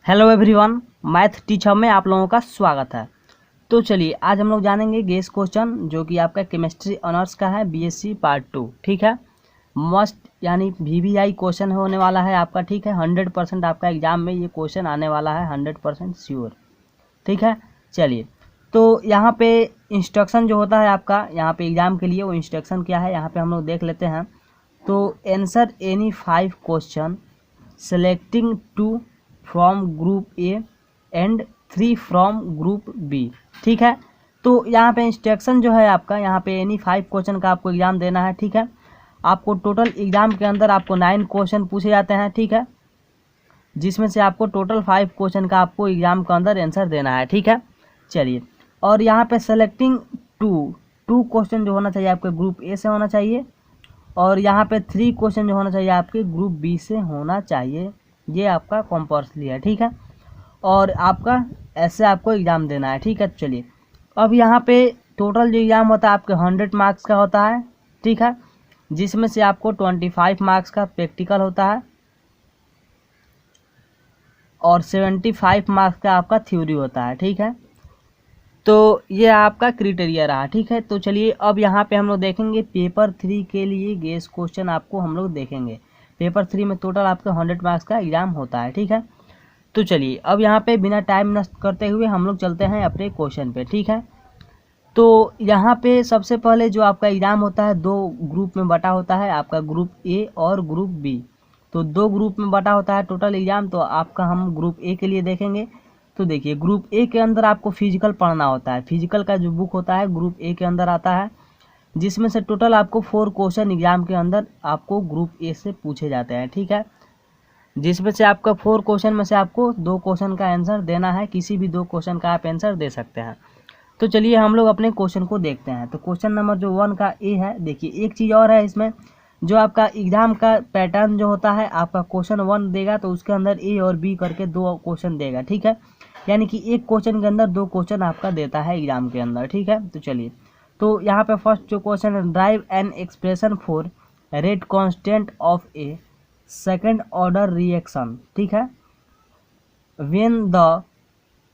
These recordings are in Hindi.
हेलो एवरीवन, मैथ टीचर में आप लोगों का स्वागत है। तो चलिए आज हम लोग जानेंगे गेस क्वेश्चन जो कि आपका केमिस्ट्री ऑनर्स का है, बीएससी पार्ट 2। ठीक है, मस्ट यानी वीवीआई क्वेश्चन होने वाला है आपका। ठीक है, 100% आपका एग्जाम में ये क्वेश्चन आने वाला है, 100% श्योर। ठीक है, चलिए तो यहाँ पे इंस्ट्रक्शन जो होता है आपका यहाँ पे एग्जाम के लिए, वो इंस्ट्रक्शन क्या है यहाँ पे हम लोग देख लेते हैं। तो answer any 5 question selecting 2 from group A and 3 from group B. ठीक है, तो यहाँ पे इंस्ट्रक्शन जो है आपका, यहाँ पे एनी 5 क्वेश्चन का आपको एग्जाम देना है। ठीक है, आपको टोटल एग्जाम के अंदर आपको 9 क्वेश्चन पूछे जाते हैं। ठीक है, जिसमें से आपको टोटल 5 क्वेश्चन का आपको एग्जाम के अंदर आंसर देना है। ठीक है, चलिए और यहाँ पे सेलेक्टिंग 2 क्वेश्चन जो होना चाहिए आपके ग्रुप ए से होना चाहिए, और यहाँ पे 3 क्वेश्चन जो होना चाहिए आपके ग्रुप बी से होना चाहिए। ये आपका कंपल्सरी है। ठीक है, और आपका ऐसे आपको एग्ज़ाम देना है। ठीक है, चलिए अब यहाँ पे टोटल जो एग्ज़ाम होता है आपके 100 मार्क्स का होता है। ठीक है, जिसमें से आपको 25 मार्क्स का प्रैक्टिकल होता है और 75 मार्क्स का आपका थ्योरी होता है। ठीक है, तो ये आपका क्राइटेरिया रहा। ठीक है, तो चलिए अब यहाँ पे हम लोग देखेंगे पेपर 3 के लिए गेस क्वेश्चन आपको हम लोग देखेंगे। पेपर 3 में टोटल आपका 100 मार्क्स का एग्जाम होता है। ठीक है, तो चलिए अब यहाँ पे बिना टाइम नष्ट करते हुए हम लोग चलते हैं अपने क्वेश्चन पे। ठीक है, तो यहाँ पे सबसे पहले जो आपका एग्ज़ाम होता है 2 ग्रुप में बटा होता है आपका, ग्रुप ए और ग्रुप बी। तो 2 ग्रुप में बटा होता है टोटल एग्ज़ाम। तो आपका हम ग्रुप ए के लिए देखेंगे। तो देखिए ग्रुप ए के अंदर आपको फिजिकल पढ़ना होता है। फिजिकल का जो बुक होता है ग्रुप ए के अंदर आता है, जिसमें से टोटल आपको 4 क्वेश्चन एग्जाम के अंदर आपको ग्रुप ए से पूछे जाते हैं। ठीक है, जिसमें से आपका 4 क्वेश्चन में से आपको 2 क्वेश्चन का आंसर देना है। किसी भी 2 क्वेश्चन का आप आंसर दे सकते हैं। तो चलिए हम लोग अपने क्वेश्चन को देखते हैं। तो क्वेश्चन नंबर जो 1 का ए है, देखिए एक चीज़ और है इसमें, जो आपका एग्जाम का पैटर्न जो होता है आपका क्वेश्चन 1 देगा तो उसके अंदर ए और बी करके 2 क्वेश्चन देगा। ठीक है, यानी कि एक क्वेश्चन के अंदर 2 क्वेश्चन आपका देता है एग्जाम के अंदर। ठीक है, तो चलिए तो यहाँ पे फर्स्ट जो क्वेश्चन है, derive an expression for rate constant of a second order reaction. ठीक है, when the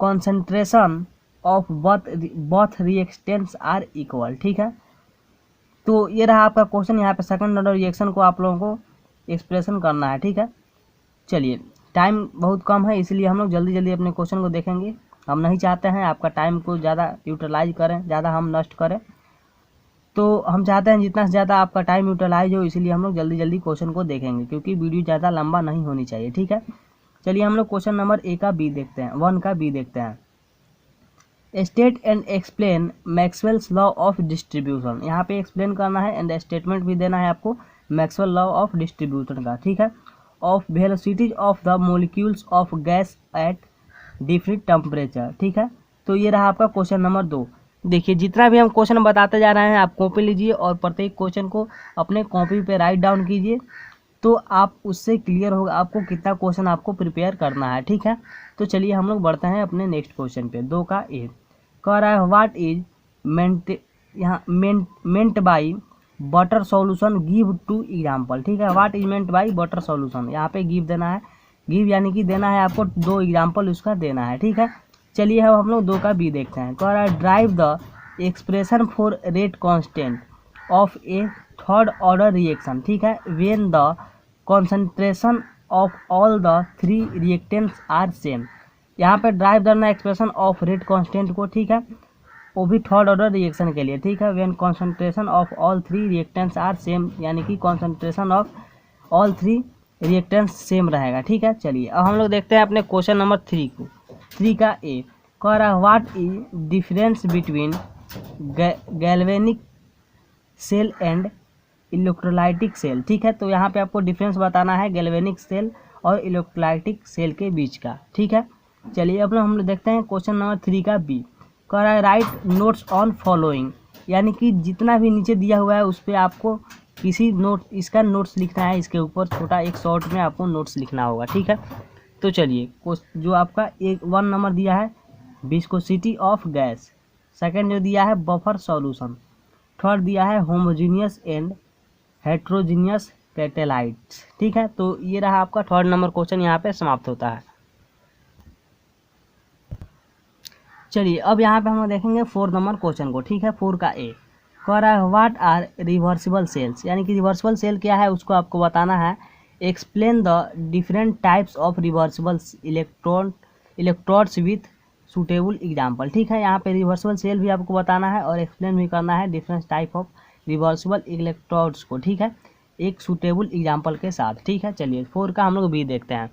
concentration of both reactants are equal. ठीक है, तो ये रहा आपका क्वेश्चन। यहाँ पे सेकंड ऑर्डर रिएक्शन को आप लोगों को एक्सप्रेशन करना है। ठीक है, चलिए टाइम बहुत कम है इसलिए हम लोग जल्दी जल्दी अपने क्वेश्चन को देखेंगे। हम नहीं चाहते हैं आपका टाइम को ज़्यादा यूटिलाइज करें, ज़्यादा हम नष्ट करें। तो हम चाहते हैं जितना से ज़्यादा आपका टाइम यूटिलाइज हो, इसीलिए हम लोग जल्दी जल्दी क्वेश्चन को देखेंगे, क्योंकि वीडियो ज़्यादा लंबा नहीं होनी चाहिए। ठीक है, चलिए हम लोग क्वेश्चन नंबर ए का बी देखते हैं, 1 का बी देखते हैं। State and explain Maxwell's law of distribution. यहाँ पे एक्सप्लेन करना है एंड स्टेटमेंट भी देना है आपको मैक्सवेल लॉ ऑफ डिस्ट्रीब्यूशन का। ठीक है, of velocities of the molecules of gas at different temperature. ठीक है, तो ये रहा आपका क्वेश्चन नंबर 2। देखिए जितना भी हम क्वेश्चन बताते जा रहे हैं आप कॉपी लीजिए और प्रत्येक क्वेश्चन को अपने कॉपी पे राइट डाउन कीजिए, तो आप उससे क्लियर होगा आपको कितना क्वेश्चन आपको प्रिपेयर करना है। ठीक है, तो चलिए हम लोग बढ़ते हैं अपने नेक्स्ट क्वेश्चन पे। 2 का ए कह रहा है what is meant by butter solution give 2 example. ठीक है, what is meant by butter solution, यहाँ पे गिव देना है। गिव यानी कि देना है आपको 2 एग्जाम्पल उसका देना है। ठीक है, चलिए अब हम लोग 2 का बी देखते हैं। कह रहा है derive the expression for rate constant of a third order reaction. ठीक है, when the concentration of all the 3 reactants are same. यहाँ पे ड्राइव करना एक्सप्रेशन ऑफ रेट कांस्टेंट को। ठीक है, वो भी थर्ड ऑर्डर रिएक्शन के लिए। ठीक है, when concentration of all 3 reactants are same, यानी कि concentration of all 3 reactants same रहेगा। ठीक है, चलिए अब हम लोग देखते हैं अपने क्वेश्चन नंबर 3 को। 3 का ए कह रहा है what is difference between galvanic cell and electrolytic cell. ठीक है, तो यहाँ पे आपको डिफरेंस बताना है गैल्वेनिक सेल और इलेक्ट्रोलाइटिक सेल के बीच का। ठीक है, चलिए अब हम लोग देखते हैं क्वेश्चन नंबर 3 का बी। कह रहा है राइट नोट्स ऑन फॉलोइंग, यानी कि जितना भी नीचे दिया हुआ है उस पर आपको किसी नोट इसका नोट्स लिखना है। इसके ऊपर छोटा एक शॉर्ट में आपको नोट्स लिखना होगा। ठीक है, तो चलिए जो आपका 1 नंबर दिया है विस्कोसिटी ऑफ गैस, सेकंड जो दिया है बफर सॉल्यूशन, थर्ड दिया है होमोजीनियस एंड हेट्रोजीनियस कैटेलाइट्स। ठीक है, तो ये रहा आपका 3rd नंबर क्वेश्चन यहाँ पे समाप्त होता है। चलिए अब यहाँ पे हम लोग देखेंगे 4 नंबर क्वेश्चन को, ठीक है। 4 का ए कह रहा है व्हाट आर रिवर्सिबल सेल्स, यानी कि रिवर्सिबल सेल क्या है उसको आपको बताना है। Explain the different types of reversible electrodes with suitable example, ठीक है। यहाँ पे रिवर्सिबल सेल भी आपको बताना है और एक्सप्लेन भी करना है different type of reversible electrodes को, ठीक है, एक सूटेबल एग्जाम्पल के साथ, ठीक है। चलिए 4 का हम लोग बी देखते हैं।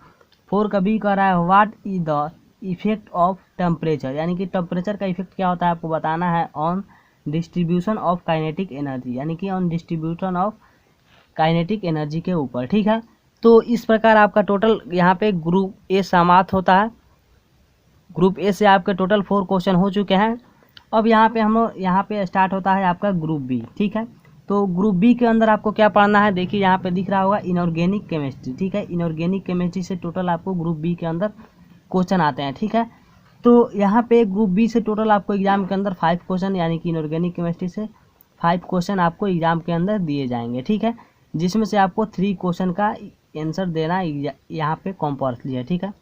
4 का बी कह रहा है what is the effect of temperature, यानी कि टेम्परेचर का इफेक्ट क्या होता है आपको बताना है on distribution of kinetic energy, यानी कि on distribution of kinetic energy के ऊपर, ठीक है। तो इस प्रकार आपका टोटल यहाँ पे ग्रुप ए समाप्त होता है। ग्रुप ए से आपके टोटल 4 क्वेश्चन हो चुके हैं। अब यहाँ पे हम लोग यहाँ पे स्टार्ट होता है आपका ग्रुप बी, ठीक है। तो ग्रुप बी के अंदर आपको क्या पढ़ना है, देखिए यहाँ पे दिख रहा होगा इनऑर्गेनिक केमिस्ट्री, ठीक है। इनऑर्गेनिक केमिस्ट्री से टोटल आपको ग्रुप बी के अंदर क्वेश्चन आते हैं, ठीक है। तो यहाँ पे ग्रुप बी से टोटल आपको एग्जाम के अंदर 5 क्वेश्चन, यानी कि इनऑर्गेनिक केमिस्ट्री से 5 क्वेश्चन आपको एग्जाम के अंदर दिए जाएंगे, ठीक है, जिसमें से आपको 3 क्वेश्चन का आंसर देना यहाँ पे कंपल्सरी है, ठीक है।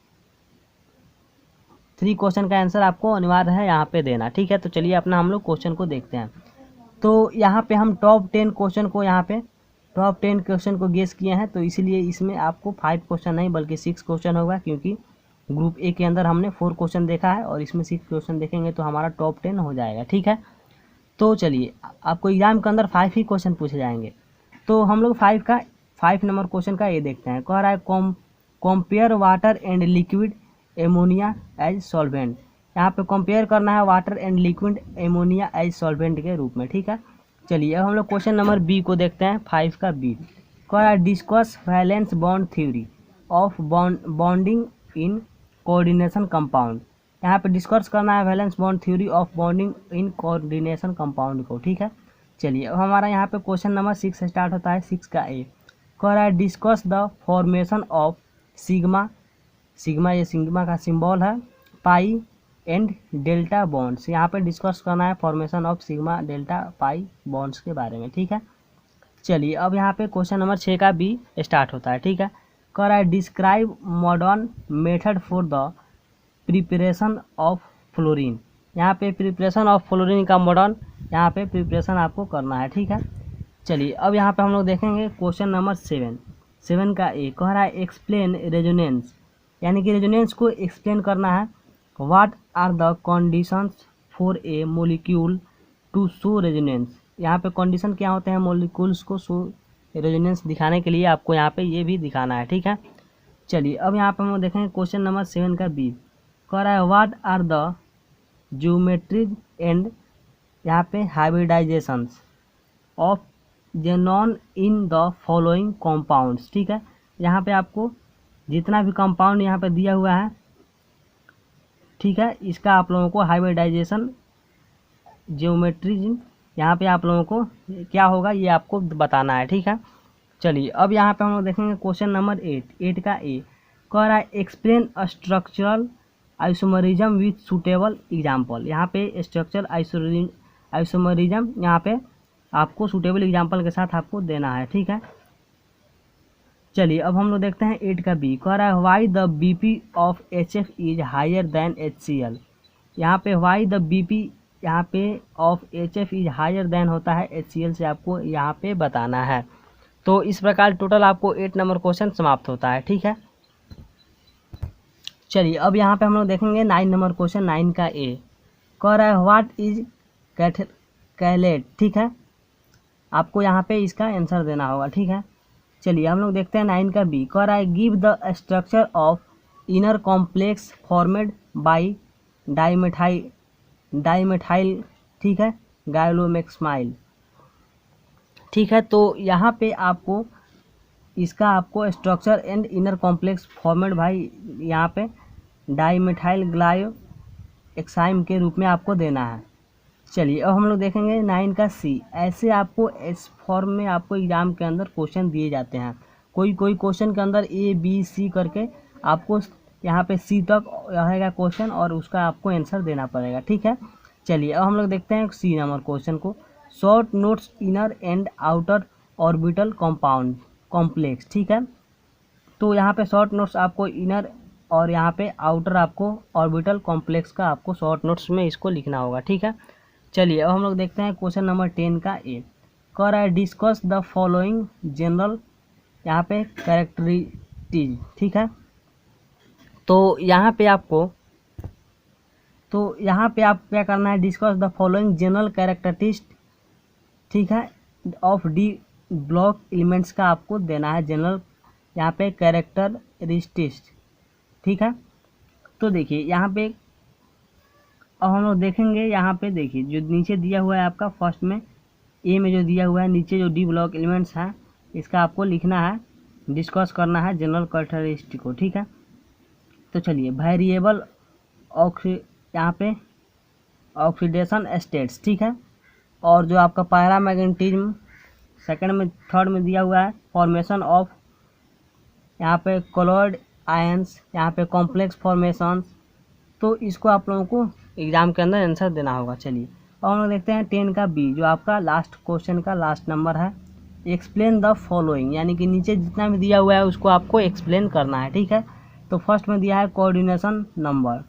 3 क्वेश्चन का आंसर आपको अनिवार्य है यहाँ पे देना, ठीक है। तो चलिए अपना हम लोग क्वेश्चन को देखते हैं। तो यहाँ पे हम टॉप 10 क्वेश्चन को गेस किए हैं, तो इसलिए इसमें आपको 5 क्वेश्चन नहीं बल्कि 6 क्वेश्चन होगा, क्योंकि ग्रुप ए के अंदर हमने 4 क्वेश्चन देखा है और इसमें 6 क्वेश्चन देखेंगे तो हमारा टॉप 10 हो जाएगा, ठीक है। तो चलिए आपको एग्जाम के अंदर 5 ही क्वेश्चन पूछे जाएंगे। तो हम लोग 5 नंबर क्वेश्चन का ये देखते हैं। कह रहा है compare water and liquid ammonia as solvent, यहाँ पे कंपेयर करना है water and liquid ammonia as solvent के रूप में, ठीक है। चलिए अब हम लोग क्वेश्चन नंबर बी को देखते हैं। 5 का बी कह रहा है discuss valence bond theory of bonding in coordination compound, यहाँ पे डिस्कस करना है valence bond theory of bonding in coordination compound को, ठीक है। चलिए अब हमारा यहाँ पे क्वेश्चन नंबर 6 स्टार्ट होता है। 6 का ए कह रहा है discuss the formation of sigma, ये सिग्मा का सिंबल है, पाई एंड डेल्टा बॉन्ड्स, यहाँ पे डिस्कस करना है formation of sigma delta pi bonds के बारे में, ठीक है। चलिए अब यहाँ पे क्वेश्चन नंबर 6 का बी स्टार्ट होता है, ठीक है। कह रहा है describe modern method for the preparation of fluorine, यहाँ पे प्रिपरेशन ऑफ फ्लोरीन का मॉडर्न यहाँ पे प्रिपरेशन आपको करना है, ठीक है। चलिए अब यहाँ पे हम लोग देखेंगे क्वेश्चन नंबर 7 का ए कह रहा है एक्सप्लेन रेजोनेंस, यानी कि रेजोनेंस को एक्सप्लेन करना है। What are the conditions for a molecule to show resonance, यहाँ पे कंडीशन क्या होते हैं मोलिक्यूल्स को शो रेजोनेंस दिखाने के लिए, आपको यहाँ पे ये भी दिखाना है, ठीक है। चलिए अब यहाँ पे हम देखेंगे क्वेश्चन नंबर 7 का बी कह रहा है what are the geometries and यहाँ पे hybridisations of xenon in the following compounds, ठीक है। यहाँ पे आपको जितना भी कंपाउंड यहाँ पे दिया हुआ है, ठीक है, इसका आप लोगों को हाइब्रिडाइजेशन ज्योमेट्रीज यहाँ पे आप लोगों को क्या होगा ये आपको बताना है, ठीक है। चलिए अब यहाँ पे हम लोग देखेंगे क्वेश्चन नंबर 8 का ए कह रहा है explain structural isomerism with suitable example, यहाँ पे स्ट्रक्चरल आइसोमरिज्म यहाँ पे आपको सूटेबल एग्जाम्पल के साथ आपको देना है, ठीक है। चलिए अब हम लोग देखते हैं 8 का बी कह रहा है why the BP of HF is higher than HCl, यहाँ पे वाई द बीपी यहाँ पे of HF is higher than होता है HCl से आपको यहाँ पे बताना है। तो इस प्रकार टोटल आपको 8 नंबर क्वेश्चन समाप्त होता है, ठीक है। चलिए अब यहाँ पे हम लोग देखेंगे 9 नंबर क्वेश्चन। 9 का ए कह रहा है व्हाट इज कैलेट, ठीक है, आपको यहाँ पे इसका आंसर देना होगा, ठीक है। चलिए हम लोग देखते हैं 9 का बी कह रहा है give the structure of inner complex formed by dimethyl, ठीक है, गायलोमेक्समाइल, ठीक है। तो यहाँ पे आपको इसका आपको structure and inner complex formed भाई यहाँ पे डाइमेथाइल ग्लायो एक्साइम के रूप में आपको देना है। चलिए अब हम लोग देखेंगे 9 का सी, ऐसे आपको इस फॉर्म में आपको एग्जाम के अंदर क्वेश्चन दिए जाते हैं। कोई क्वेश्चन के अंदर A B C करके आपको यहाँ पे C तक रहेगा क्वेश्चन और उसका आपको आंसर देना पड़ेगा, ठीक है। चलिए अब हम लोग देखते हैं C नंबर क्वेश्चन को। Short notes inner and outer orbital compound complex, ठीक है। तो यहाँ पे शॉर्ट नोट्स आपको इनर और यहाँ पे आउटर आपको ऑर्बिटल कॉम्प्लेक्स का आपको शॉर्ट नोट्स में इसको लिखना होगा, ठीक है। चलिए अब हम लोग देखते हैं क्वेश्चन नंबर 10 का ए। कह रहा है डिस्कस द फॉलोइंग जनरल यहाँ पे कैरेक्टरिस्टिक, ठीक है। तो यहाँ पे आपको क्या करना है, discuss the following general characteristic, ठीक है, ऑफ डी ब्लॉक एलिमेंट्स का आपको देना है जनरल यहाँ पे कैरेक्टरिस्टिक्स, ठीक है। तो देखिए यहाँ पे अब हम लोग देखेंगे, यहाँ पे देखिए जो नीचे दिया हुआ है आपका फर्स्ट में ए में जो दिया हुआ है नीचे जो डी ब्लॉक एलिमेंट्स हैं इसका आपको लिखना है, डिस्कस करना है जनरल कैरेक्टरिस्टिक को, ठीक है। तो चलिए वेरिएबल यहाँ पे ऑक्सीडेशन स्टेट्स, ठीक है। और जो आपका पैरामैग्नेटिज्म सेकंड में थर्ड में दिया हुआ है फॉर्मेशन ऑफ यहाँ पे कोलॉइड आयंस, यहाँ पे कॉम्प्लेक्स फॉर्मेशंस। तो इसको आप लोगों को एग्जाम के अंदर आंसर देना होगा। चलिए और हम लोग देखते हैं 10 का बी, जो आपका लास्ट क्वेश्चन का लास्ट नंबर है। एक्सप्लेन द फॉलोइंग, यानी कि नीचे जितना भी दिया हुआ है उसको आपको एक्सप्लेन करना है, ठीक है। तो फर्स्ट में दिया है कोऑर्डिनेशन नंबर,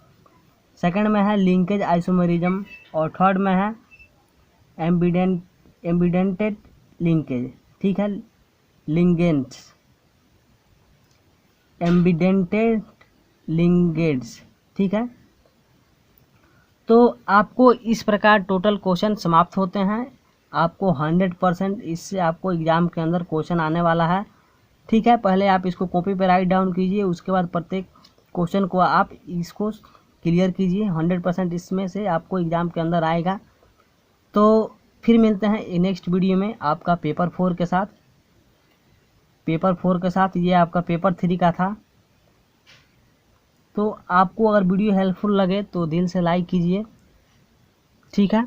सेकंड में है लिंकेज आइसोमेरिज्म, और थर्ड में है एम्बिडेंटेड लिंकेज, ठीक है, लिंगेंट्स, एम्बिडेंटेड लिंगेट्स, ठीक है। तो आपको इस प्रकार टोटल क्वेश्चन समाप्त होते हैं। आपको 100% इससे आपको एग्जाम के अंदर क्वेश्चन आने वाला है, ठीक है। पहले आप इसको कॉपी पे राइट डाउन कीजिए, उसके बाद प्रत्येक क्वेश्चन को आप इसको क्लियर कीजिए। 100% इसमें से आपको एग्जाम के अंदर आएगा। तो फिर मिलते हैं नेक्स्ट वीडियो में आपका पेपर 4 के साथ। ये आपका पेपर 3 का था। तो आपको अगर वीडियो हेल्पफुल लगे तो दिल से लाइक कीजिए, ठीक है।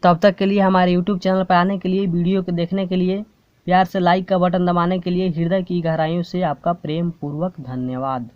तब तक के लिए हमारे YouTube चैनल पर आने के लिए, वीडियो को देखने के लिए, प्यार से लाइक का बटन दबाने के लिए हृदय की गहराइयों से आपका प्रेम पूर्वक धन्यवाद।